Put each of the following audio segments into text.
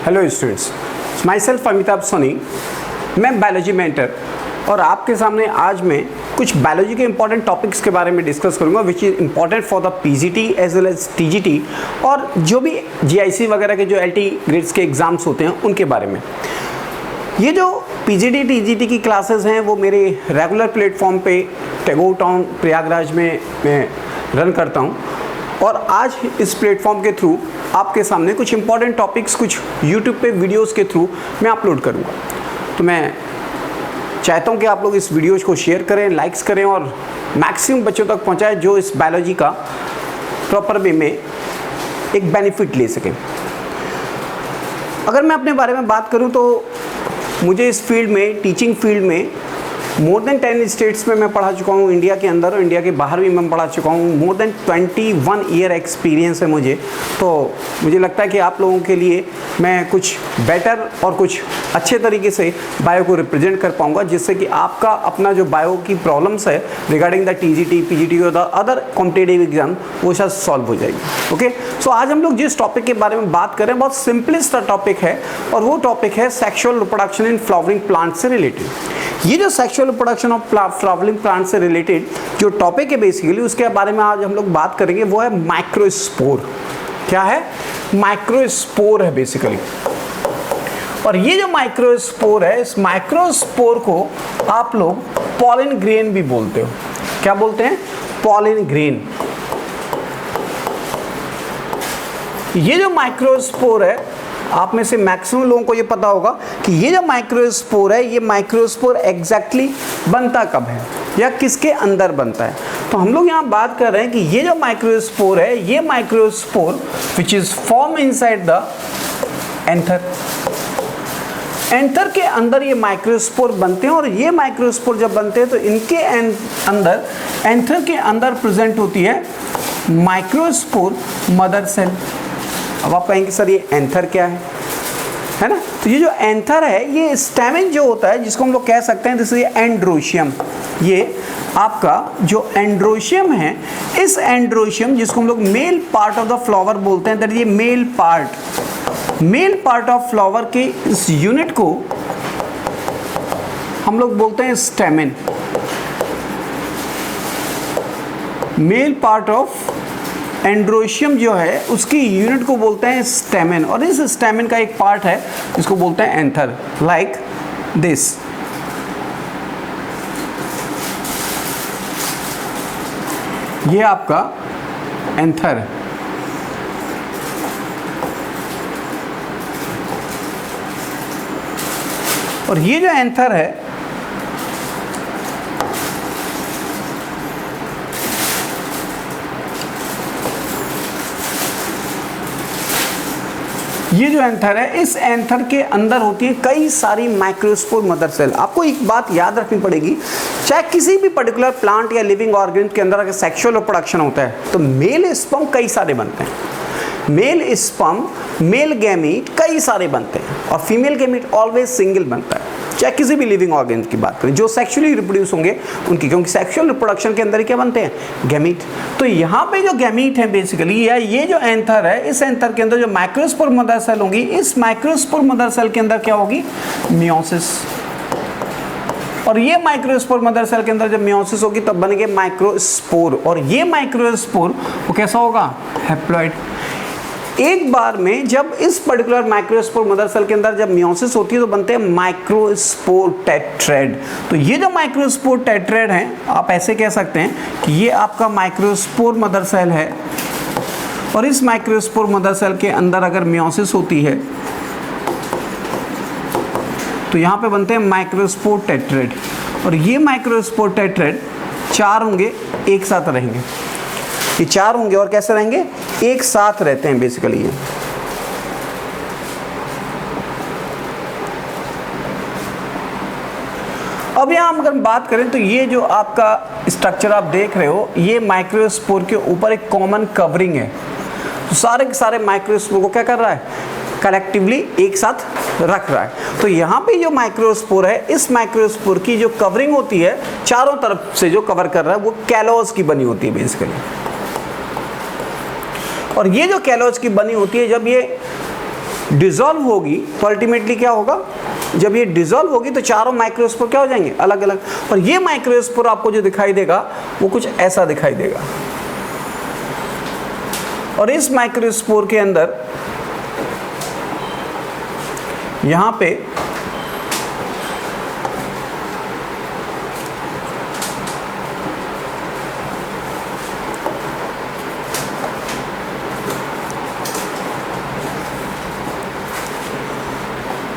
Hello students, myself Amitabh Soni. मैं biology mentor और आपके सामने आज मैं कुछ बायोलॉजी के इंपॉर्टेंट टॉपिक्स के बारे में डिस्कस करूंगा which is important for the PGT as well as TGT और जो भी जीआईसी वगैरह के जो एलटी ग्रेड्स के एग्ज़ाम्स होते हैं उनके बारे में। ये जो पीजीटी टीजीटी की क्लासेस हैं वो मेरे रेगुलर प्लेटफॉर्म पे टैगोर टाउन प्रयागराज में मैं रन करता हूँ और आज इस प्लेटफॉर्म के थ्रू आपके सामने कुछ इंपॉर्टेंट टॉपिक्स कुछ यूट्यूब पे वीडियोस के थ्रू मैं अपलोड करूँगा। तो मैं चाहता हूँ कि आप लोग इस वीडियोज़ को शेयर करें, लाइक्स करें और मैक्सिमम बच्चों तक पहुँचाएं जो इस बायोलॉजी का प्रॉपर वे में एक बेनिफिट ले सकें। अगर मैं अपने बारे में बात करूँ तो मुझे इस फील्ड में, टीचिंग फील्ड में मोर देन 10 स्टेट्स में मैं पढ़ा चुका हूँ, इंडिया के अंदर और इंडिया के बाहर भी मैं पढ़ा चुका हूँ। मोर देन 21 ईयर एक्सपीरियंस है मुझे। तो मुझे लगता है कि आप लोगों के लिए मैं कुछ बेटर और कुछ अच्छे तरीके से बायो को रिप्रेजेंट कर पाऊँगा, जिससे कि आपका अपना जो बायो की प्रॉब्लम्स है रिगार्डिंग द टीजीटी, पीजीटी और द अदर कॉम्पिटिटिव एग्जाम वो शायद सॉल्व हो जाएगी। ओके, सो आज हम लोग जिस टॉपिक के बारे में बात करें बहुत सिंपलेस्ट टॉपिक है और वो टॉपिक है sexual reproduction in flowering plant से रिलेटेड। ये जो sexual reproduction of flowering plant से रिलेटेड जो टॉपिक है बेसिकली उसके बारे में आज हम लोग बात करेंगे वो है माइक्रोस्पोर। क्या है? माइक्रोस्पोर है बेसिकली। और ये जो माइक्रोस्पोर है, इस माइक्रोस्पोर को आप लोग पॉलन ग्रेन भी बोलते हो। क्या बोलते हैं? Pollen grain. ये जो माइक्रोस्पोर है, आप में से मैक्सिमम लोगों को ये पता होगा कि ये जो माइक्रोस्पोर है, ये माइक्रोस्पोर एग्जैक्टली बनता कब है या किसके अंदर बनता है। तो हम लोग यहाँ बात कर रहे हैं कि ये जो माइक्रोस्पोर है, ये microspore which is form inside the anther. Anther के अंदर ये माइक्रोस्पोर बनते हैं और ये माइक्रोस्पोर जब बनते हैं तो इनके अंदर, एंथर के अंदर प्रेजेंट होती है माइक्रोस्पोर मदर सेल। अब आप कहेंगे सर ये एंथर क्या है ना? तो ये जो एंथर है ये स्टैमेन जो होता है जिसको हम लोग कह सकते हैं जैसे ये एंड्रोशियम। ये आपका जो एंड्रोशियम है, इस एंड्रोशियम जिसको हम लोग male part of the flower बोलते हैं, दैट ये मेल पार्ट ऑफ फ्लावर के इस यूनिट को हम लोग बोलते हैं stamen. Male part of androecium जो है उसकी यूनिट को बोलते हैं स्टैमेन और इस स्टैमेन का एक पार्ट है जिसको बोलते हैं एंथर, लाइक दिस। ये आपका एंथर है। और ये जो एंथर है ये जो एंथर है, इस एंथर के अंदर होती है कई सारी माइक्रोस्पोर मदर सेल। आपको एक बात याद रखनी पड़ेगी, चाहे किसी भी पर्टिकुलर प्लांट या लिविंग ऑर्गेनिज्म के अंदर अगर सेक्सुअल रिप्रोडक्शन होता है तो मेल स्पर्म कई सारे बनते हैं। मेल स्पर्म, मेल गैमीट कई सारे बनते हैं और फीमेल गैमीट ऑलवेज सिंगल बनता है। चाहे किसी भी लिविंग ऑर्गेनिज्म की बात करें जो सेक्सुअली रिप्रोड्यूस होंगे उनकी, क्योंकि सेक्सुअल रिप्रोडक्शन के अंदर क्या बनते हैं? गैमीट। तो यहाँ पे जो गैमीट है बेसिकली, या ये जो एंथर है, इस एंथर के अंदर जो माइक्रोस्पोर मदर सेल होंगी, इस माइक्रोस्पोर मदर सेल के अंदर क्या होगी? मियोसिस। और ये माइक्रोस्पोर मदर सेल के अंदर जब मियोसिस होगी तब बनेंगे माइक्रोस्पोर और ये माइक्रोस्पोर वो कैसा होगा? हैप्लॉइड। एक बार में जब इस पर्टिकुलर माइक्रोस्पोर मदर सेल के अंदर जब मियोसिस होती है तो बनते हैं माइक्रोस्पोर टेट्रेड। तो ये जो माइक्रोस्पोर टेट्रेड हैं, आप ऐसे कह सकते हैं कि ये आपका माइक्रोस्पोर मदर सेल है और इस माइक्रोस्पोर मदर सेल के अंदर अगर मियोसिस होती है तो यहाँ पे बनते हैं माइक्रोस्पोर टेट्रेड और ये माइक्रोस्पोर टेट्रेड 4 होंगे, एक साथ रहेंगे। ये 4 होंगे और कैसे रहेंगे? एक साथ रहते हैं बेसिकली ये। अब यहाँ हम अगर बात करें तो ये जो आपका स्ट्रक्चर आप देख रहे हो, ये माइक्रोस्पोर के ऊपर एक कॉमन कवरिंग है। तो सारे के सारे माइक्रोस्पोर को क्या कर रहा है? कलेक्टिवली एक साथ रख रहा है। तो यहाँ पे जो माइक्रोस्पोर है, इस माइक्रोस्पोर की जो कवरिंग होती है चारों तरफ से जो कवर कर रहा है वो कैलोज की बनी होती है बेसिकली। और ये जो कैलोज की बनी होती है, जब ये डिसॉल्व होगी तो अल्टीमेटली क्या होगा, जब ये डिसॉल्व होगी तो चारों माइक्रोस्पोर क्या हो जाएंगे, अलग अलग। और ये माइक्रोस्पोर आपको जो दिखाई देगा वो कुछ ऐसा दिखाई देगा। और इस माइक्रोस्पोर के अंदर यहां पे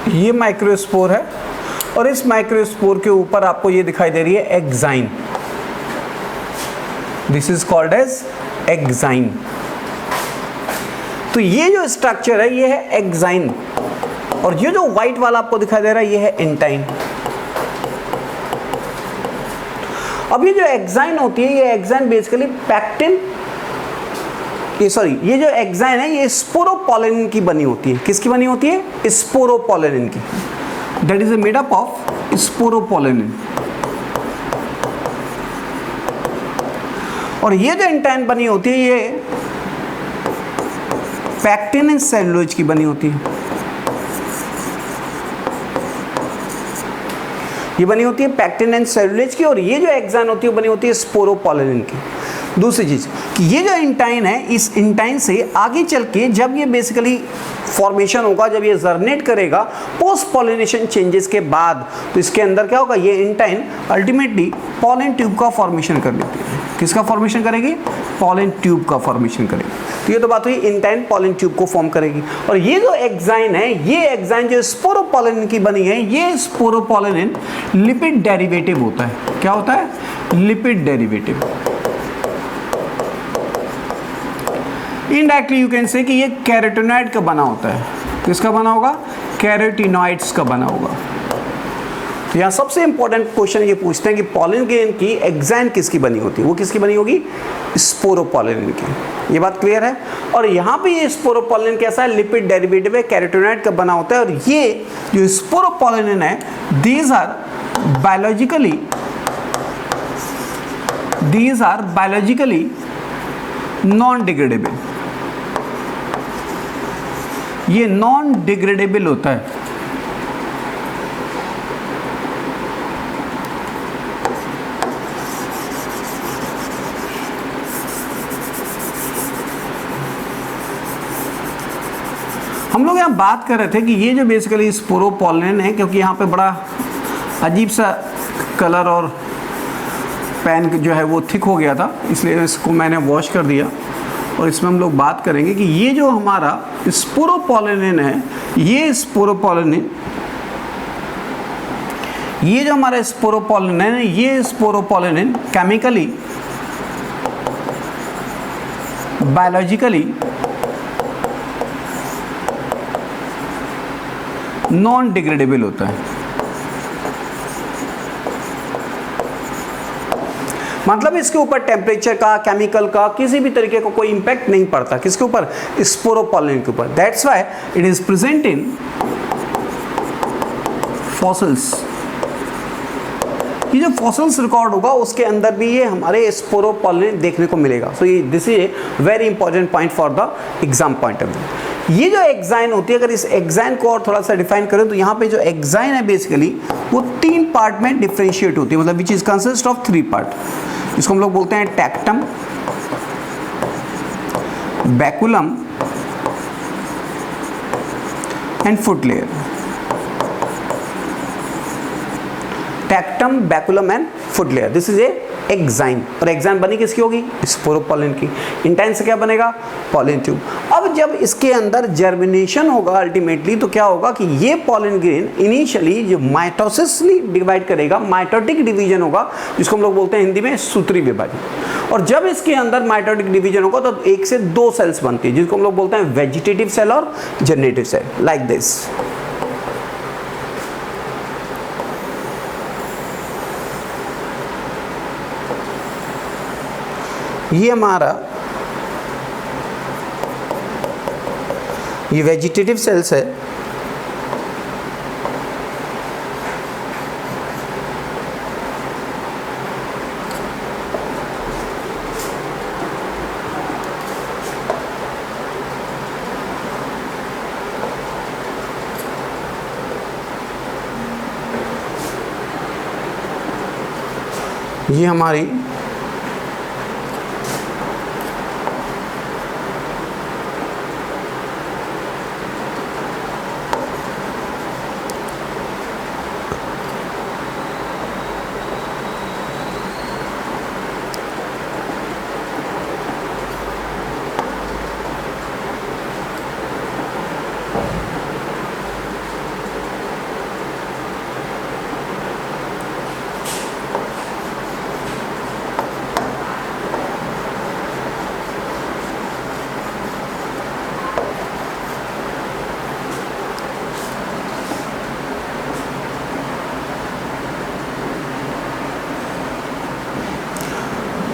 ये माइक्रोस्पोर है और इस माइक्रोस्पोर के ऊपर आपको ये दिखाई दे रही है exine. This is called as exine. तो ये जो स्ट्रक्चर है ये है एक्साइन, और ये जो व्हाइट वाला आपको दिखाई दे रहा है ये है इंटाइन। अब ये जो एक्साइन होती है, ये एक्साइन बेसिकली पैक्टिन, ये जो एक्साइन है ये स्पोरोपोलेनिन की बनी होती है। किसकी बनी होती है, स्पोरोपोलेनिन की। That is made up of sporopollenin. और ये जो इंटाइन बनी होती है ये पैक्टिन एंड सेलुलोज की बनी होती है। ये बनी होती है पैक्टिन एंड सेलुलोज की, और ये जो एक्साइन होती है वो बनी होती है स्पोरोपोलेनिन की। दूसरी चीज कि ये जो इंटाइन है, इस इंटाइन से आगे चल के जब ये बेसिकली फॉर्मेशन होगा, जब ये जर्नेट करेगा पोस्ट पॉलिनेशन चेंजेस के बाद, तो इसके अंदर क्या होगा, ये इंटाइन अल्टीमेटली पॉलन ट्यूब का फॉर्मेशन कर लेती है। किसका फॉर्मेशन करेगी, पॉलन ट्यूब का फॉर्मेशन करेगी। तो ये तो बात हुई इंटाइन पॉलन ट्यूब को फॉर्म करेगी। और ये जो एक्साइन है, ये एक्साइन जो स्पोरोपोलेनिन की बनी है, ये स्पोरोपोलेनिन लिपिड डेरिवेटिव होता है। क्या होता है, lipid derivative. Indirectly you can say कि ये कैरोटीनॉइड का बना होता है। किसका बना होगा, कैरोटीनॉइड्स का बना होगा। तो यहाँ सबसे इंपॉर्टेंट क्वेश्चन ये पूछते हैं कि पॉलन ग्रेन की एक्साइन किसकी बनी होती है, वो किसकी बनी होगी, स्पोरोपोलेनिन की। ये बात क्लियर है। और यहाँ पे ये स्पोरोपोलेनिन कैसा है, लिपिड डेरिवेटिव है, कैरोटीनॉइड का बना होता है। और ये जो स्पोरोपोलेनिन है, these are biologically non degradable. ये नॉन डिग्रेडेबल होता है। हम लोग यहाँ बात कर रहे थे कि ये जो बेसिकली स्पोरोपोलेनिन है, क्योंकि यहाँ पे बड़ा अजीब सा कलर और पेन जो है वो थिक हो गया था, इसलिए इसको मैंने वॉश कर दिया। और इसमें हम लोग बात करेंगे कि ये जो हमारा स्पोरोपोलेनिन है, ये जो हमारा स्पोरोपोलेनिन है, ये sporopollenin chemically biologically non degradable होता है। मतलब इसके ऊपर टेम्परेचर का, केमिकल का, किसी भी तरीके का कोई इंपैक्ट नहीं पड़ता। किसके ऊपर, स्पोरोपोलेनिन के ऊपर। That's why it is present in fossils. ये जो फॉसिल्स रिकॉर्ड होगा उसके अंदर भी ये हमारे स्पोरोपोलेनिन देखने को मिलेगा। सो ये this is a very important point for the exam point of view. ये जो एक्साइन होती है, अगर इस एक्साइन को और थोड़ा सा डिफाइन करें तो यहाँ पे जो एक्साइन है बेसिकली वो 3 पार्ट में डिफरेंशिएट होती है, मतलब which is consist of 3 part. इसको हम लोग बोलते हैं tectum, baculum and foot layer. Tectum, baculum and foot layer, this is a exine. और एक्साइन बनी किसकी होगी, स्पोरोपोलेनिन की। इंटाइन से क्या बनेगा, पॉलन ट्यूब। अब जब इसके अंदर जर्मिनेशन होगा अल्टीमेटली, तो क्या होगा कि ये पॉलन ग्रेन इनिशियली जो माइटोसिसली डिवाइड करेगा, माइटोटिक डिवीजन होगा, जिसको हम लोग बोलते हैं हिंदी में सूत्री विभाजन। और जब इसके अंदर माइटोटिक डिवीजन होगा तो 1 से 2 सेल्स बनती है, जिसको हम लोग बोलते हैं वेजिटेटिव सेल और जनरेटिव सेल, लाइक दिस। ये हमारा ये वेजिटेटिव सेल्स है, ये हमारी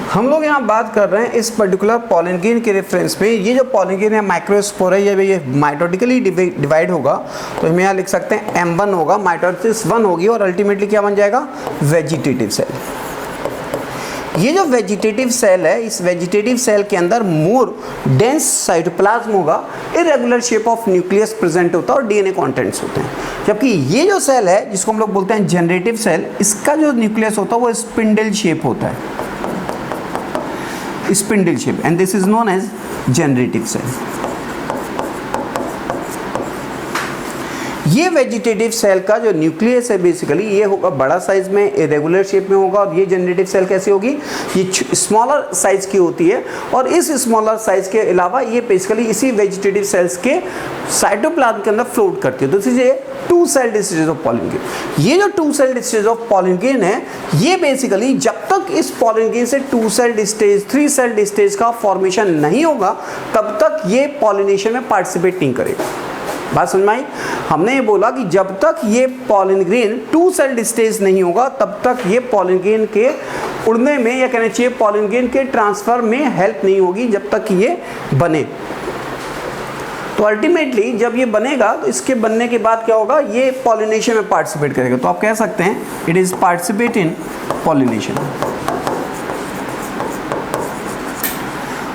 हम लोग यहाँ बात कर रहे हैं इस पर्टिकुलर पॉलन ग्रेन के रेफरेंस पे। ये जो पॉलन ग्रेन है माइक्रोस्पोर है, ये माइटोटिकली डिवाइड होगा तो हम यहाँ लिख सकते हैं M1 होगा, माइटोसिस 1 होगी और अल्टीमेटली क्या बन जाएगा, वेजिटेटिव सेल। ये जो वेजिटेटिव सेल है, इस वेजिटेटिव सेल के अंदर मोर डेंस साइटोप्लाज्म होगा, irregular shape of nucleus present होता है और डीएनए कंटेंट्स होते हैं। जबकि ये जो सेल है जिसको हम लोग बोलते हैं जनरेटिव सेल, इसका जो न्यूक्लियस होता है वो स्पिंडल शेप होता है, spindle shape, and this is known as generative cell। ये वेजिटेटिव सेल का जो न्यूक्लियस है बेसिकली ये होगा बड़ा साइज में, इरेगुलर शेप में होगा। और ये जनरेटिव सेल कैसी होगी, ये स्मॉलर साइज की होती है और इस स्मॉलर साइज के अलावा ये बेसिकली इसी वेजिटेटिव सेल्स के साइटोप्लाज्म के अंदर फ्लोट करती है। तो इसे two celled stage of pollen grain. ये जो two celled stage of pollen grain है, ये बेसिकली जब तक इस पॉलन ग्रेन से two celled stage, three celled stage का फॉर्मेशन नहीं होगा तब तक ये पॉलिनेशन में पार्टिसिपेट नहीं करेगा। बात समझ में आई? हमने ये बोला कि जब तक ये pollen grain two celled stage नहीं होगा तब तक ये पॉलन ग्रेन के उड़ने में या कहना चाहिए पॉलन ग्रेन के ट्रांसफर में हेल्प नहीं होगी जब तक ये बने। तो अल्टीमेटली जब ये बनेगा तो इसके बनने के बाद क्या होगा, ये पॉलिनेशन में पार्टिसिपेट करेगा। तो आप कह सकते हैं it is participate in pollination.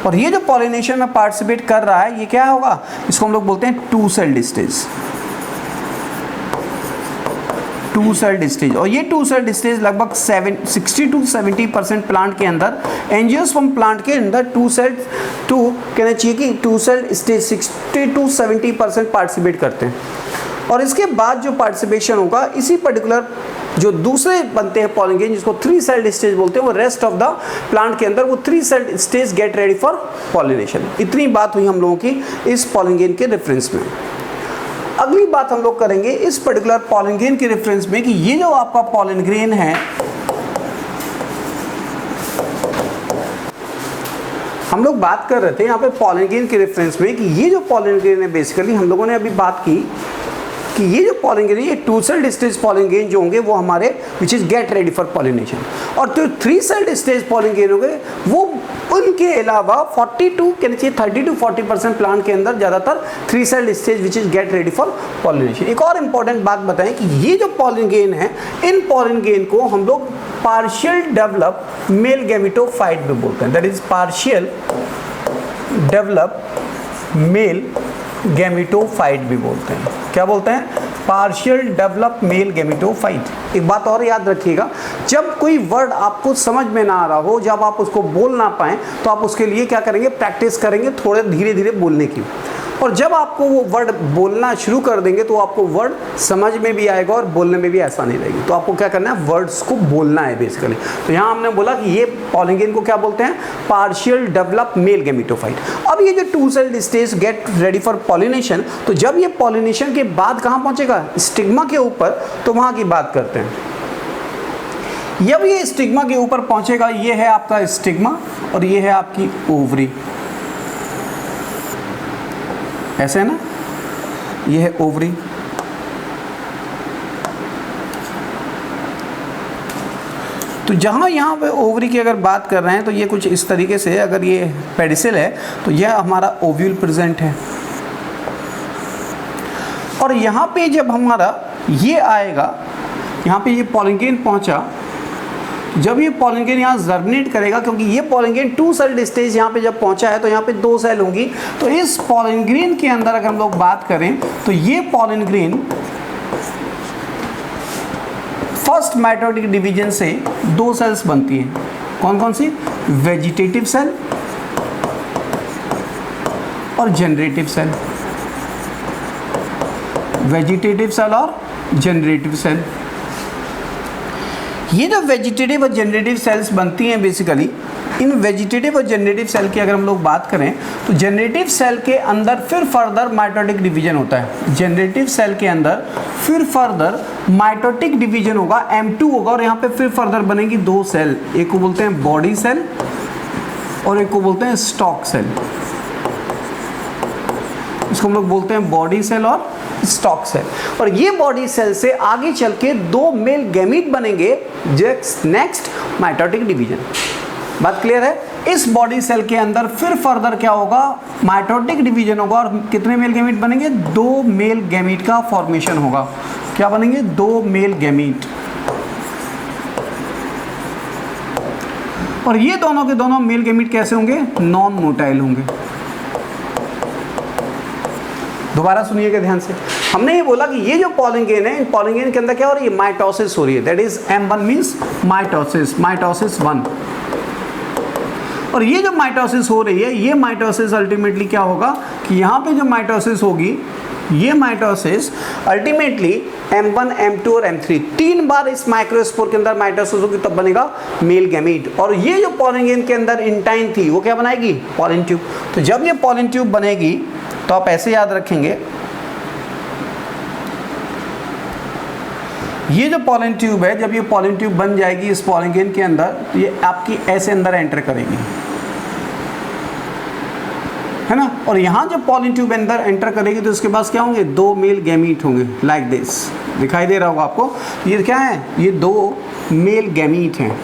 और ये जो पॉलिनेशन में पार्टिसिपेट कर रहा है ये क्या होगा, इसको हम लोग बोलते हैं two celled stage. Two celled stage. और ये टू सेल्ड स्टेज लगभग 60 to 70% प्लांट के अंदर, एंजियोस्पर्म प्लांट के अंदर टू कहना चाहिए कि two celled stage 60 to 70% participate करते हैं। और इसके बाद जो पार्टिसिपेशन होगा इसी पर्टिकुलर जो दूसरे बनते हैं पॉलन ग्रेन जिसको थ्री सेल्ड स्टेज बोलते हैं, वो रेस्ट ऑफ द प्लांट के अंदर वो three celled stage get ready for pollination. इतनी बात हुई हम लोगों की इस पॉलन ग्रेन के रेफरेंस में। अगली बात हम लोग करेंगे इस पर्टिकुलर पॉलन ग्रेन के रेफरेंस में कि ये जो आपका पॉलन ग्रेन है, हम लोग बात कर रहे थे यहाँ पे पॉलन ग्रेन के रेफरेंस में कि ये जो पॉलन ग्रेन है बेसिकली हम लोगों ने अभी बात की कि ये जो पॉलन ग्रेन, ये two celled stage pollen grain जो होंगे वो हमारे which is get ready for pollination, और जो three celled stage pollen grain होंगे वो उनके अलावा 30 to 40% प्लांट के अंदर ज़्यादातर three celled stage which is get ready for pollination. एक और इम्पॉर्टेंट बात बताएं कि ये जो पॉलन ग्रेन है, इन पॉलन ग्रेन को हम लोग पार्शियल डेवलप मेल गैमेटोफाइट भी बोलते हैं। That is partial develop male gametophyte भी बोलते हैं। क्या बोलते हैं? Partial develop male gametophyte. एक बात और याद रखिएगा, जब कोई वर्ड आपको समझ में ना आ रहा हो, जब आप उसको बोल ना पाएं तो आप उसके लिए क्या करेंगे, प्रैक्टिस करेंगे थोड़े धीरे धीरे बोलने की। और जब आपको वो वर्ड बोलना शुरू कर देंगे तो आपको वर्ड समझ में भी आएगा और बोलने में भी आसानी रहेगी। तो आपको क्या करना है, वर्ड्स को बोलना है बेसिकली। तो यहाँ हमने बोला कि ये पॉलन ग्रेन को क्या बोलते हैं, पार्शियल डेवलप मेल गैमेटोफाइट। अब ये जो two celled stage get ready for pollination, तो जब ये पॉलिनेशन के बाद कहाँ पहुँचेगा, स्टिग्मा के ऊपर, तो वहाँ की बात करते हैं। जब ये स्टिग्मा के ऊपर पहुँचेगा, ये है आपका स्टिग्मा और ये है आपकी ओवरी, ऐसे है ना, ये है ओवरी। तो जहाँ यहाँ पे ओवरी की अगर बात कर रहे हैं तो ये कुछ इस तरीके से, अगर ये पेडिसल है तो यह हमारा ओव्यूल प्रेजेंट है। और यहाँ पे जब हमारा ये आएगा, यहाँ पे ये पॉलन ग्रेन पहुँचा, जब ये पॉलन ग्रेन यहाँ जर्मिनेट करेगा, क्योंकि ये pollen grain two celled stage यहाँ पे जब पहुँचा है तो यहाँ पे दो सेल होंगी। तो इस पॉलन ग्रेन के अंदर अगर हम लोग बात करें तो ये pollen grain first mitotic division से दो सेल्स बनती हैं, कौन कौन सी? वेजिटेटिव सेल और जनरेटिव सेल। वेजिटेटिव सेल और जनरेटिव सेल। ये जो वेजिटेटिव और जनरेटिव सेल्स बनती हैं बेसिकली, इन वेजिटेटिव और जनरेटिव सेल की अगर हम लोग बात करें तो जनरेटिव सेल के अंदर फिर फर्दर माइटोटिक डिवीजन होता है। जनरेटिव सेल के अंदर फिर फर्दर माइटोटिक डिवीजन होगा, M2 होगा, और यहाँ पे फिर फर्दर बनेगी दो सेल, एक को बोलते हैं बॉडी सेल और एक को बोलते हैं स्टॉक सेल। इसको हम लोग बोलते हैं बॉडी सेल और स्टॉक सेल। और ये बॉडी सेल से आगे चल के दो मेल गैमीट बनेंगे नेक्स्ट माइटोटिक डिवीजन। बात क्लियर है? इस बॉडी सेल के अंदर फिर फर्दर क्या होगा? माइटोटिक डिवीजन होगा और कितने मेल गैमीट बनेंगे? दो मेल गैमीट का फॉर्मेशन होगा। क्या बनेंगे? दो मेल गैमीट। और ये दोनों के दोनों मेल गैमीट कैसे होंगे? नॉन मोटाइल होंगे। दोबारा सुनिएगा ध्यान से। हमने ये बोला कि ये जो पॉलन ग्रेन है, इन पॉलन ग्रेन के अंदर क्या हो रही है? माइटोसिस हो रही है। That is M1 means mitosis, mitosis 1। और ये जो माइटोसिस हो रही है, ये माइटोसिस अल्टीमेटली क्या होगा कि यहाँ पे जो माइटोसिस होगी, ये माइटोसिस अल्टीमेटली M1, M2 और M3 तीन बार इस माइक्रोस्पोर के अंदर माइटोसिस होगी, तब बनेगा मेल गैमीट। और ये जो पॉलन ग्रेन के अंदर इंटाइन थी, वो क्या बनाएगी? Pollen tube. तो जब ये पॉलन ट्यूब बनेगी तो आप ऐसे याद रखेंगे, ये जो पॉलन ट्यूब है, जब ये पॉलन ट्यूब बन जाएगी इस पॉलन ग्रेन के अंदर, तो ये आपकी ऐसे अंदर एंटर करेगी, है ना। और यहाँ जब पॉलन ट्यूब अंदर एंटर करेगी तो इसके पास क्या होंगे? दो मेल गैमीट होंगे, लाइक दिस। दिखाई दे रहा होगा आपको। ये क्या है? ये दो मेल गैमीट हैं,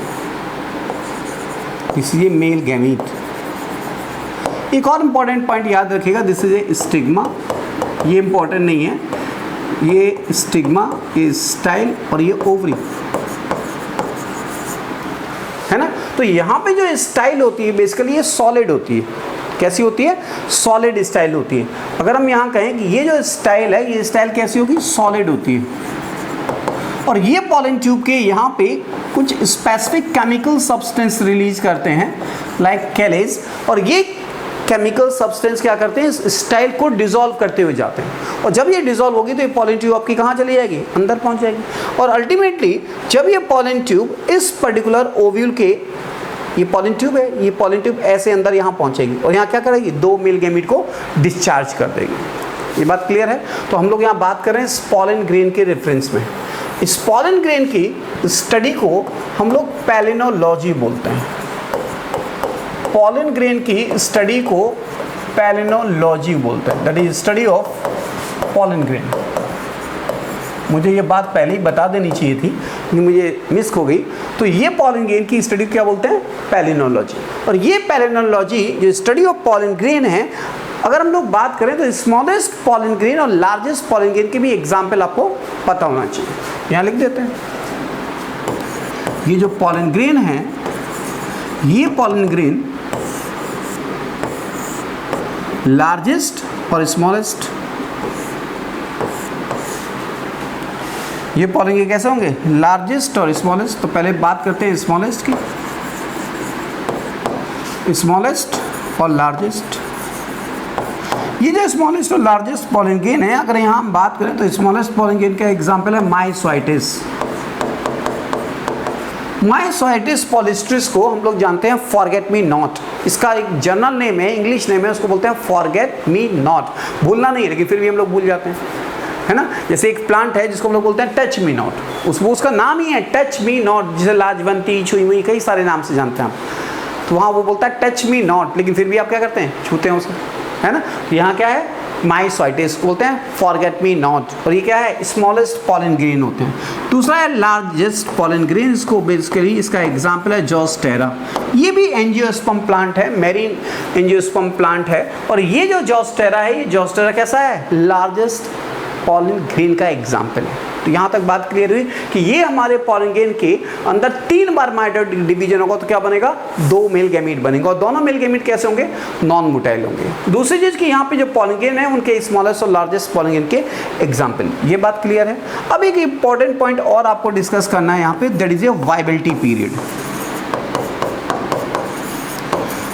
इसलिए मेल गैमीट। एक और इंपॉर्टेंट पॉइंट याद रखिएगा, दिस इज ए स्टिग्मा। ये इंपॉर्टेंट नहीं है, ये स्टिग्मा, ये स्टाइल और ये ओवरी, है ना। तो यहाँ पे जो स्टाइल होती है बेसिकली ये सॉलिड होती है। कैसी होती है? सॉलिड स्टाइल होती है। अगर हम यहाँ कहें कि ये जो स्टाइल है, ये स्टाइल कैसी होगी? सॉलिड होती है। और ये पॉलन ट्यूब के यहाँ पे कुछ स्पेसिफिक केमिकल सब्सटेंस रिलीज करते हैं, लाइक कैलेज। और ये केमिकल सब्सटेंस क्या करते हैं? इस स्टाइल को डिसॉल्व करते हुए जाते हैं। और जब ये डिसॉल्व होगी तो ये पॉलन ट्यूब आपकी कहाँ चली जाएगी? अंदर पहुँच जाएगी। और अल्टीमेटली जब ये पॉलन ट्यूब इस पर्टिकुलर ओव्यूल के, ये पॉलन ट्यूब है, ये पॉलन ट्यूब ऐसे अंदर यहाँ पहुँचेगी और यहाँ क्या करेगी? दो मेल गैमीट को डिस्चार्ज कर देगी। ये बात क्लियर है? तो हम लोग यहाँ बात कर रहे हैं पॉलन ग्रेन के रेफरेंस में। इस पॉलन ग्रेन की स्टडी को हम लोग पैलिनोलॉजी बोलते हैं। पॉलन ग्रेन की स्टडी को पैलिनोलॉजी बोलते हैं, that is study of pollen grain. मुझे ये बात पहले ही बता देनी चाहिए थी, लेकिन मुझे मिस हो गई। तो ये पॉलन ग्रेन की स्टडी क्या बोलते हैं? पैलिनोलॉजी। और ये पैलिनोलॉजी जो स्टडी ऑफ पॉलन ग्रेन है, अगर हम लोग बात करें तो स्मॉलेस्ट पॉलन ग्रेन और लार्जेस्ट पॉलन ग्रेन के भी एग्जाम्पल आपको पता होना चाहिए। यहाँ लिख देते हैं। ये जो पॉलन ग्रेन है, ये पॉलन ग्रेन लार्जेस्ट और स्मॉलेस्ट, ये पॉलन ग्रेन कैसे होंगे? लार्जेस्ट और स्मॉलेस्ट। तो पहले बात करते हैं स्मॉलेस्ट की, स्मॉलेस्ट और लार्जेस्ट। ये जो स्मॉलेस्ट और लार्जेस्ट पॉलन ग्रेन है, अगर यहाँ हम बात करें तो स्मॉलेस्ट पॉलन ग्रेन का एग्जाम्पल है माइसोइटिस। माइसोइटिस पॉलिस्ट्रिस को हम लोग जानते हैं फॉरगेट मी नॉट। इसका एक जनरल नेम है, इंग्लिश नेम है, उसको बोलते हैं फॉरगेट मी नॉट। भूलना नहीं, लेकिन फिर भी हम लोग भूल जाते हैं, है ना। जैसे एक प्लांट है जिसको हम लोग बोलते हैं टच मी नॉट, उसका नाम ही है टच मी नॉट। जैसे लाजवंती, छुई मुई, कई सारे नाम से जानते हैं आप। तो वहाँ वो बोलता है टच मी नॉट, लेकिन फिर भी आप क्या करते हैं? छूते हैं उसे, है ना। तो यहाँ क्या है? माइसोइटिस बोलते हैं फॉरगेट मी नॉट। और ये क्या है? स्मॉलेस्ट पॉलन ग्रेन होते हैं। दूसरा है लार्जेस्ट पॉलन ग्रेन, इसको बेसिकली इसका एग्जांपल है जोस्टेरा। ये भी एंजियोस्पर्म प्लांट है, मेरीन एंजियोस्पर्म प्लांट है। और ये जो जोस्टेरा है, ये जोस्टेरा कैसा है? लार्जेस्ट पॉलन ग्रेन का एग्जाम्पल है। तो यहाँ तक बात क्लियर हुई कि ये हमारे पॉलन ग्रेन के अंदर 3 बार माइटोटिक डिवीजन होगा तो क्या बनेगा, 2 मेल गैमीट बनेंगे, और दोनों मेल गैमीट कैसे होंगे, नॉन मोटाइल होंगे। दूसरी चीज कि यहाँ पे जो पॉलन ग्रेन है उनके स्मॉलेस्ट और लार्जेस्ट पॉलन ग्रेन के एग्जाम्पल, ये बात क्लियर है। अब एक इंपॉर्टेंट पॉइंट और आपको डिस्कस करना है यहाँ पे, that is a viability period.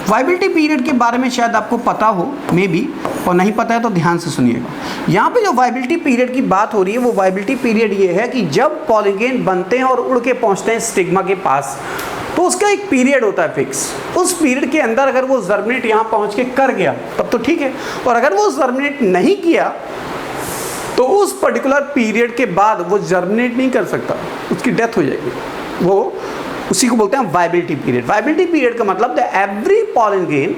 Viability period के बारे में शायद आपको पता हो मे बी, और नहीं पता है तो ध्यान से सुनिएगा। यहाँ पे जो वाइबिलिटी पीरियड की बात हो रही है वो वाइबिलिटी पीरियड ये है कि जब पॉलन ग्रेन बनते हैं और उड़ के पहुँचते हैं स्टिग्मा के पास, तो उसका एक पीरियड होता है फिक्स। उस पीरियड के अंदर अगर वो जर्मिनेट यहाँ पहुँच के कर गया तब तो ठीक है, और अगर वो जर्मिनेट नहीं किया तो उस पर्टिकुलर पीरियड के बाद वो जर्मिनेट नहीं कर सकता, उसकी डेथ हो जाएगी। वो उसी को बोलते हैं वाइबिलिटी पीरियड। वाइबिलिटी पीरियड का मतलब एवरी पॉलन ग्रेन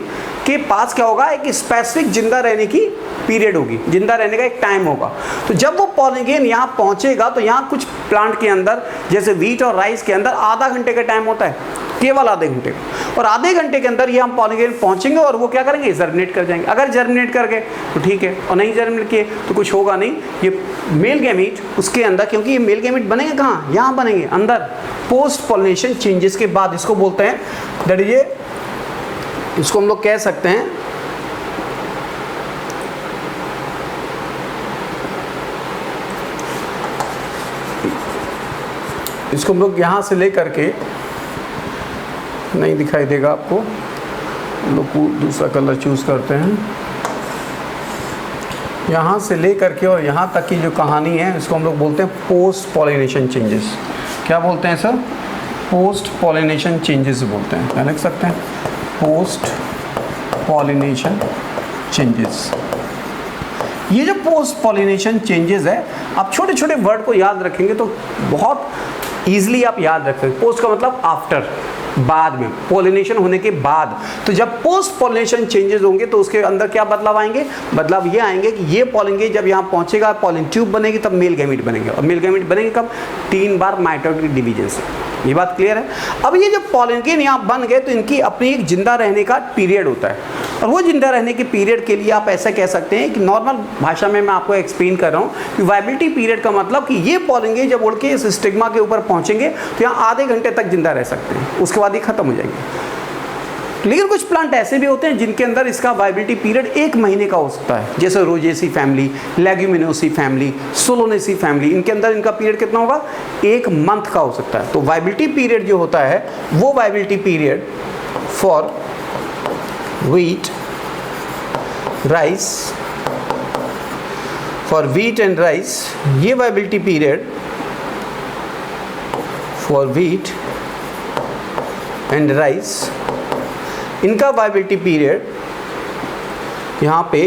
के पास क्या होगा, एक स्पेसिफिक जिंदा रहने की पीरियड होगी, जिंदा रहने का एक टाइम होगा। तो जब वो पॉलन ग्रेन यहाँ पहुँचेगा तो यहाँ कुछ प्लांट के अंदर जैसे व्हीट और राइस के अंदर आधा घंटे का टाइम होता है, केवल आधे घंटे का, और आधे घंटे के अंदर ये हम पॉलन ग्रेन पहुँचेंगे और वो क्या करेंगे, जर्मिनेट कर जाएंगे। अगर जर्मिनेट कर गए तो ठीक है, और नहीं जर्मिनेट किए तो कुछ होगा नहीं। ये मेल गैमीट उसके अंदर, क्योंकि ये मेल गैमीट बनेंगे कहाँ, यहाँ बनेंगे अंदर, पोस्ट पॉलिनेशन चेंजेस के बाद। इसको बोलते हैं दैट इज ए, इसको हम लोग कह सकते हैं इसको हम लोग यहाँ से लेकर के, नहीं दिखाई देगा आपको, हम लोग दूसरा कलर चूज करते हैं, यहाँ से लेकर के और यहाँ तक की जो कहानी है इसको हम लोग बोलते हैं पोस्ट पॉलिनेशन चेंजेस। क्या बोलते हैं सर, पोस्ट पॉलिनेशन चेंजेस बोलते हैं, क्या लिख सकते हैं, पोस्ट पॉलिनेशन चेंजेस। ये जो पोस्ट पॉलिनेशन चेंजेस है, आप छोटे छोटे वर्ड को याद रखेंगे तो बहुत ईजिली आप याद रख सकते। पोस्ट का मतलब आफ्टर, बाद में, पॉलिनेशन होने के बाद। तो जब पोस्ट पॉलिनेशन चेंजेस होंगे तो उसके अंदर क्या बदलाव आएंगे, बदलाव ये आएंगे कि ये पॉलन ग्रेन जब यहाँ पहुँचेगा पॉलन ट्यूब बनेगी, तब मेल गैमीट बनेंगे, और मेल गैमीट बनेंगे कब, 3 बार माइटोटिक डिवीजन से। ये बात क्लियर है। अब ये जब पॉलन ग्रेन यहाँ बन गए तो इनकी अपनी एक जिंदा रहने का पीरियड होता है, और वो जिंदा रहने के पीरियड के लिए आप ऐसा कह सकते हैं कि नॉर्मल भाषा में मैं आपको एक्सप्लेन कर रहा हूँ कि वाइबिलिटी पीरियड का मतलब कि ये पॉलन ग्रेन जब उड़ के इस स्टिग्मा के ऊपर पहुँचेंगे तो यहाँ आधे घंटे तक जिंदा रह सकते हैं, उसके बाद ये खत्म हो जाएंगे। लेकिन कुछ प्लांट ऐसे भी होते हैं जिनके अंदर इसका वाइबिलिटी पीरियड 1 महीने का हो सकता है, जैसे Rosaceae family, Leguminosae family, Solanaceae family, इनके अंदर इनका पीरियड कितना होगा, 1 मंथ का हो सकता है। तो वाइबिलिटी पीरियड जो होता है वो viability period for wheat, rice, for wheat and rice, ये viability period for wheat and rice, इनका वाइबिलिटी पीरियड यहाँ पे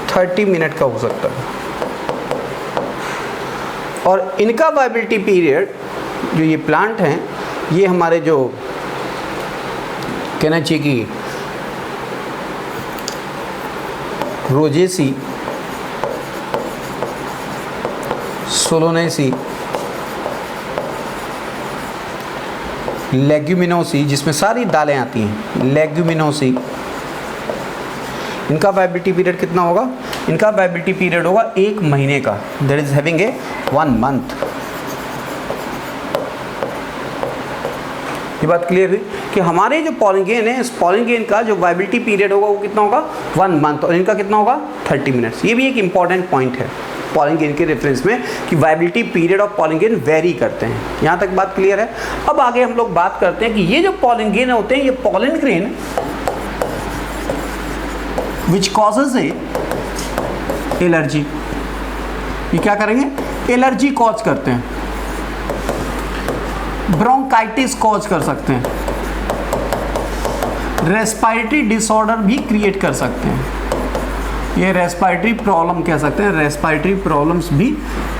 30 मिनट का हो सकता है। और इनका वाइबिलिटी पीरियड, जो ये प्लांट हैं, ये हमारे जो कहना चाहिए कि रोजेसी, सोलोनेसी, लेग्यूमिनोसी, जिसमें सारी दालें आती हैं, लेग्यूमिनोसी, इनका वाइबिलिटी पीरियड कितना होगा, इनका वाइबिलिटी पीरियड होगा 1 महीने का, that is having a 1 month. ये बात क्लियर हुई कि हमारे जो पॉलन ग्रेन है, इस पॉलन ग्रेन का जो वाइबिलिटी पीरियड होगा वो कितना होगा, 1 मंथ, और इनका कितना होगा, 30 मिनट्स। ये भी एक इंपॉर्टेंट पॉइंट है पॉलन ग्रेन के रेफरेंस में कि viability period of pollen grain very करते हैं। यहाँ तक बात क्लियर है। अब आगे हम लोग बात करते हैं कि ये जो पॉलन ग्रेन होते हैं, ये pollen grain which causes A allergy, ये क्या करेंगे, एलर्जी कॉज करते हैं, ब्रोंकाइटिस कॉज कर सकते हैं, रेस्पिरेटरी डिसऑर्डर भी क्रिएट कर सकते हैं, ये रेस्पिरेटरी प्रॉब्लम कह सकते हैं, रेस्पिरेटरी प्रॉब्लम्स भी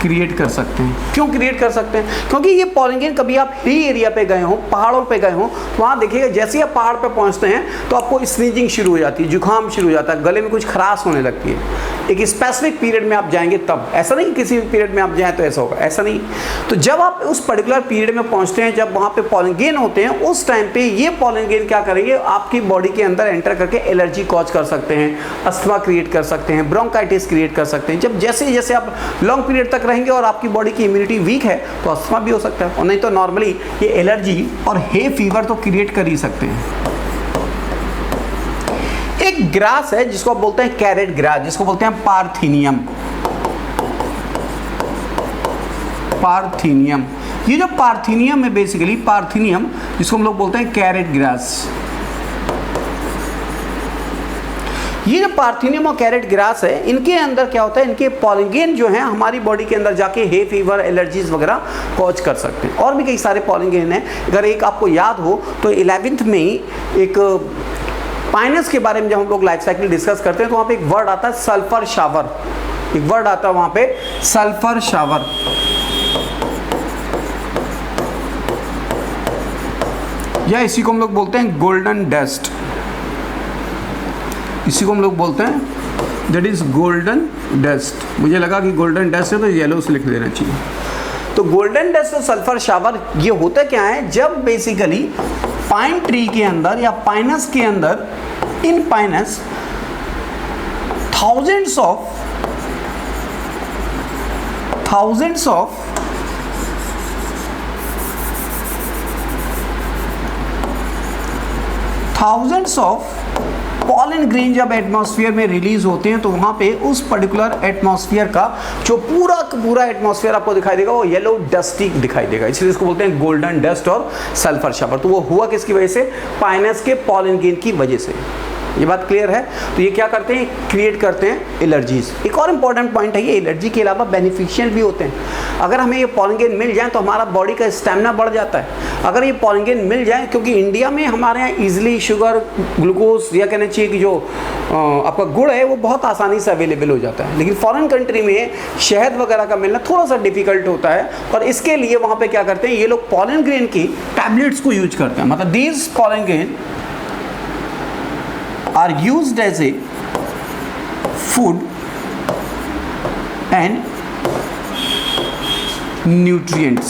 क्रिएट कर सकते हैं। क्यों क्रिएट कर सकते हैं, क्योंकि ये पॉलन ग्रेन कभी आप हिली एरिया पे गए हो, पहाड़ों पे गए हो, वहाँ देखिएगा जैसे ही आप पहाड़ पे पहुँचते हैं तो आपको स्नीजिंग शुरू हो जाती है, जुकाम शुरू हो जाता है, गले में कुछ खराश होने लगती है। एक स्पेसिफिक पीरियड में आप जाएंगे तब, ऐसा नहीं किसी भी पीरियड में आप जाएँ तो ऐसा होगा, ऐसा नहीं। तो जब आप उस पर्टिकुलर पीरियड में पहुँचते हैं, जब वहाँ पे पॉलन ग्रेन होते हैं, उस टाइम पे ये पॉलन ग्रेन क्या करेंगे, आपकी बॉडी के अंदर एंटर करके एलर्जी कॉज कर सकते हैं, अस्थमा क्रिएट कर सकते हैं, ब्रोंकाइटिस क्रिएट कर सकते हैं। जब जैसे जैसे आप लॉन्ग पीरियड तक रहेंगे और आपकी बॉडी की इम्यूनिटी वीक है तो अस्थमा भी हो सकता है, और नहीं तो नॉर्मली ये एलर्जी और हे फीवर तो क्रिएट कर ही सकते हैं। एक ग्रास है जिसको आप बोलते हैं कैरेट ग्रास, जिसको बोलते हैं पार्थेनियम। पार्थेनियम, ये जो पार्थेनियम है बेसिकली, पार्थेनियम जिसको हम लोग बोलते हैं कैरेट ग्रास, ये जो पार्थेनियम और कैरेट ग्रास है, इनके अंदर क्या होता है, इनके पॉलिनेन जो हैं हमारी बॉडी के अंदर जाके हे फीवर, एलर्जीज वगैरह कॉज कर सकते हैं। और भी कई सारे पॉलिनेन हैं। अगर एक आपको याद हो तो 11th में ही एक पाइनस के बारे में जब हम लोग लाइफ साइकिल डिस्कस करते हैं तो वहाँ पे एक वर्ड आता है सल्फर शावर, एक वर्ड आता है वहाँ पे सल्फर शावर। या इसी को हम लोग बोलते हैं गोल्डन डस्ट, इसी को हम लोग बोलते हैं दैट इज गोल्डन डस्ट। मुझे लगा कि गोल्डन डस्ट है तो येलो से लिख देना चाहिए। तो गोल्डन डस्ट और सल्फर शावर ये होता क्या है, जब बेसिकली पाइन ट्री के अंदर या पाइनस के अंदर, in Pinus thousands of pollen grain जब एटमॉस्फेयर में रिलीज होते हैं तो वहां पे उस पर्टिकुलर एटमॉस्फेयर का जो पूरा का पूरा एटमॉस्फेयर आपको दिखाई देगा वो येलो डस्टी दिखाई देगा, इसलिए इसको बोलते हैं गोल्डन डस्ट और सल्फर शावर। तो वो हुआ किसकी वजह से, पाइनस के पॉलन ग्रेन की वजह से। ये बात क्लियर है। तो ये क्या करते हैं, क्रिएट करते हैं एलर्जीज। एक और इंपॉर्टेंट पॉइंट है, ये एलर्जी के अलावा बेनिफिशियल भी होते हैं। अगर हमें ये पॉलन ग्रेन मिल जाए तो हमारा बॉडी का स्टेमिना बढ़ जाता है। अगर ये पॉलन ग्रेन मिल जाए, क्योंकि इंडिया में हमारे यहाँ ईजिली शुगर, ग्लूकोज या कहना चाहिए कि जो आपका गुड़ है वो बहुत आसानी से अवेलेबल हो जाता है, लेकिन फॉरेन कंट्री में शहद वगैरह का मिलना थोड़ा सा डिफिकल्ट होता है। और इसके लिए वहाँ पे क्या करते हैं, ये लोग पॉलन ग्रेन की टैबलेट्स को यूज करते हैं। मतलब these pollen grain are used as a food and nutrients,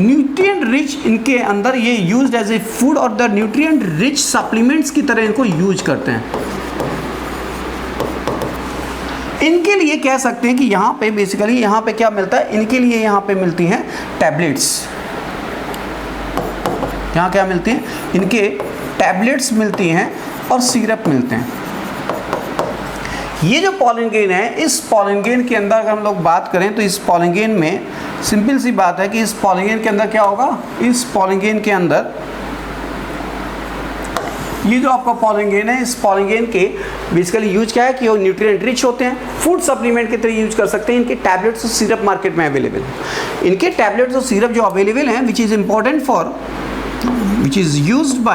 nutrient rich इनके अंदर ये यूज्ड एज ए फूड और द न्यूट्रिएंट रिच सप्लीमेंट्स की तरह इनको यूज करते हैं। इनके लिए कह सकते हैं कि यहाँ पे बेसिकली यहाँ पे क्या मिलता है, इनके लिए यहाँ पे मिलती हैं टैबलेट्स। यहाँ क्या मिलती हैं, इनके टैबलेट्स मिलती हैं और सिरप मिलते हैं। ये जो पॉलन ग्रेन है, इस पॉलन ग्रेन के अंदर अगर हम लोग बात करें तो इस पॉलन ग्रेन में सिंपल सी बात है कि इस पॉलन ग्रेन के अंदर क्या होगा, इस पॉलन ग्रेन के अंदर ये जो आपका पॉलन ग्रेन है, इस पॉलन ग्रेन के बेसिकली यूज क्या है कि वो न्यूट्रिएंट रिच होते हैं, फूड सप्लीमेंट की तरह यूज कर सकते हैं। इनके टैबलेट्स और सिरप मार्केट में अवेलेबल है। इनके टैबलेट्स और सिरप जो अवेलेबल हैं, which is important for, which is used by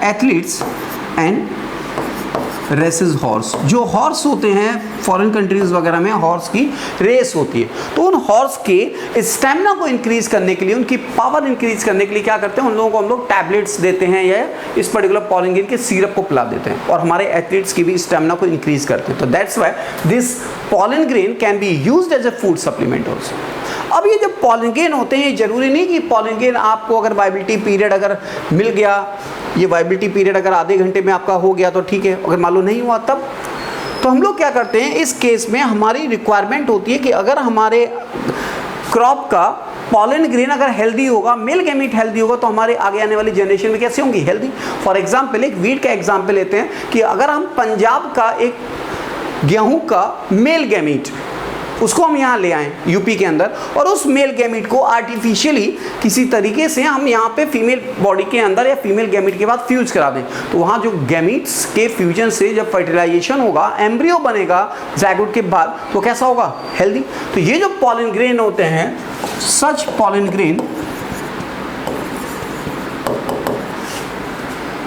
athletes and races horse. जो हॉर्स होते हैं फॉरेन कंट्रीज वगैरह में हॉर्स की रेस होती है, तो उन हॉर्स के स्टेमिना को इंक्रीज करने के लिए, उनकी पावर इंक्रीज करने के लिए क्या करते हैं, उन लोगों को हम लोग टैबलेट्स देते हैं या इस पर्टिकुलर पॉलन ग्रेन के सिरप को पिला देते हैं, और हमारे एथलीट्स की भी स्टेमिना को इंक्रीज करते हैं। तो that's why this pollen grain can be used as a food supplement also. अब ये जो पॉलन ग्रेन होते हैं, जरूरी नहीं कि पॉलन ग्रेन आपको अगर वाइबिलिटी पीरियड अगर मिल गया, ये वाइबिलिटी पीरियड अगर आधे घंटे में आपका हो गया तो ठीक है, अगर मालूम नहीं हुआ तब। तो हम लोग क्या करते हैं, इस केस में हमारी रिक्वायरमेंट होती है कि अगर हमारे क्रॉप का पॉलन ग्रेन अगर हेल्दी होगा, मेल गैमीट हेल्दी होगा, तो हमारे आगे आने वाली जनरेशन में कैसे होंगी, हेल्दी। फॉर एग्जाम्पल एक वीट का एग्जाम्पल लेते हैं कि अगर हम पंजाब का एक गेहूं का मेल गैमीट उसको हम यहाँ ले आएँ यूपी के अंदर, और उस मेल गैमीट को आर्टिफिशियली किसी तरीके से हम यहाँ पे फीमेल बॉडी के अंदर या फीमेल गैमीट के बाद फ्यूज करा दें, तो वहाँ जो गैमीट्स के फ्यूजन से जब फर्टिलाइजेशन होगा, एम्ब्रियो बनेगा ज़ायगोट के बाद, तो कैसा होगा, हेल्दी। तो ये जो पॉलन ग्रेन होते हैं, such pollen grain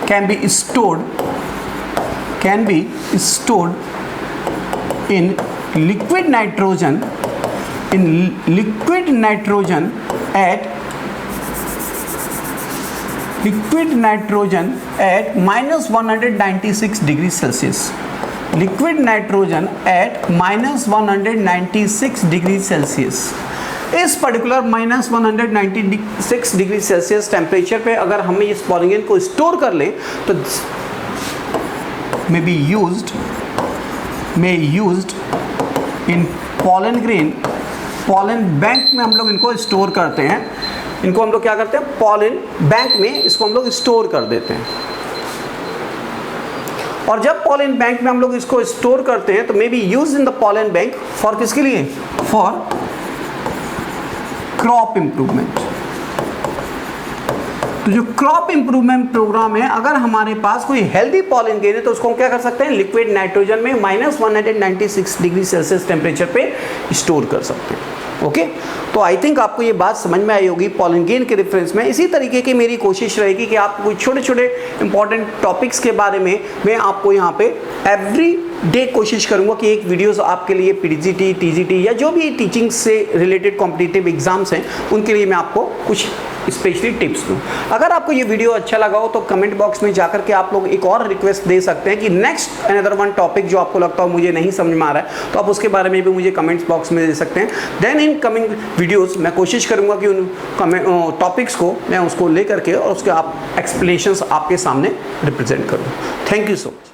can be stored in liquid nitrogen at liquid nitrogen at -196 degree Celsius, liquid nitrogen at -196 degree Celsius. इस पर्टिकुलर -196 डिग्री सेल्सियस टेम्परेचर पे अगर हम इस पॉलिन को स्टोर कर लें तो may be used in pollen grain, pollen bank में हम लोग इनको स्टोर करते हैं। इनको हम लोग क्या करते हैं, pollen बैंक में इसको हम लोग स्टोर कर देते हैं। और जब pollen बैंक में हम लोग इसको स्टोर करते हैं तो may be used in the pollen bank for किसके लिए, for क्रॉप इंप्रूवमेंट। तो जो क्रॉप इंप्रूवमेंट प्रोग्राम है, अगर हमारे पास कोई हेल्दी पॉलिन ग्रेन है तो उसको हम क्या कर सकते हैं, लिक्विड नाइट्रोजन में -196 डिग्री सेल्सियस टेम्परेचर पे स्टोर कर सकते हैं। ओके, तो आई थिंक आपको ये बात समझ में आई होगी पॉलिन ग्रेन के रेफरेंस में। इसी तरीके की मेरी कोशिश रहेगी कि आप कोई छोटे छोटे इंपॉर्टेंट टॉपिक्स के बारे में मैं आपको यहाँ पे एवरी डे कोशिश करूंगा कि एक वीडियोस आपके लिए पीजीटी, टीजीटी या जो भी टीचिंग से रिलेटेड कॉम्पिटिटिव एग्जाम्स हैं उनके लिए मैं आपको कुछ स्पेशली टिप्स दूँ। अगर आपको ये वीडियो अच्छा लगा हो तो कमेंट बॉक्स में जाकर के आप लोग एक और रिक्वेस्ट दे सकते हैं कि नेक्स्ट अनदर वन टॉपिक जो आपको लगता हो मुझे नहीं समझ में आ रहा है तो आप उसके बारे में भी मुझे कमेंट्स बॉक्स में दे सकते हैं। देन इन कमिंग वीडियोस मैं कोशिश करूंगा कि उन टॉपिक्स को मैं उसको लेकर के और उसके आप एक्सप्लेनेशंस आपके सामने रिप्रेजेंट करूँ। Thank you so much.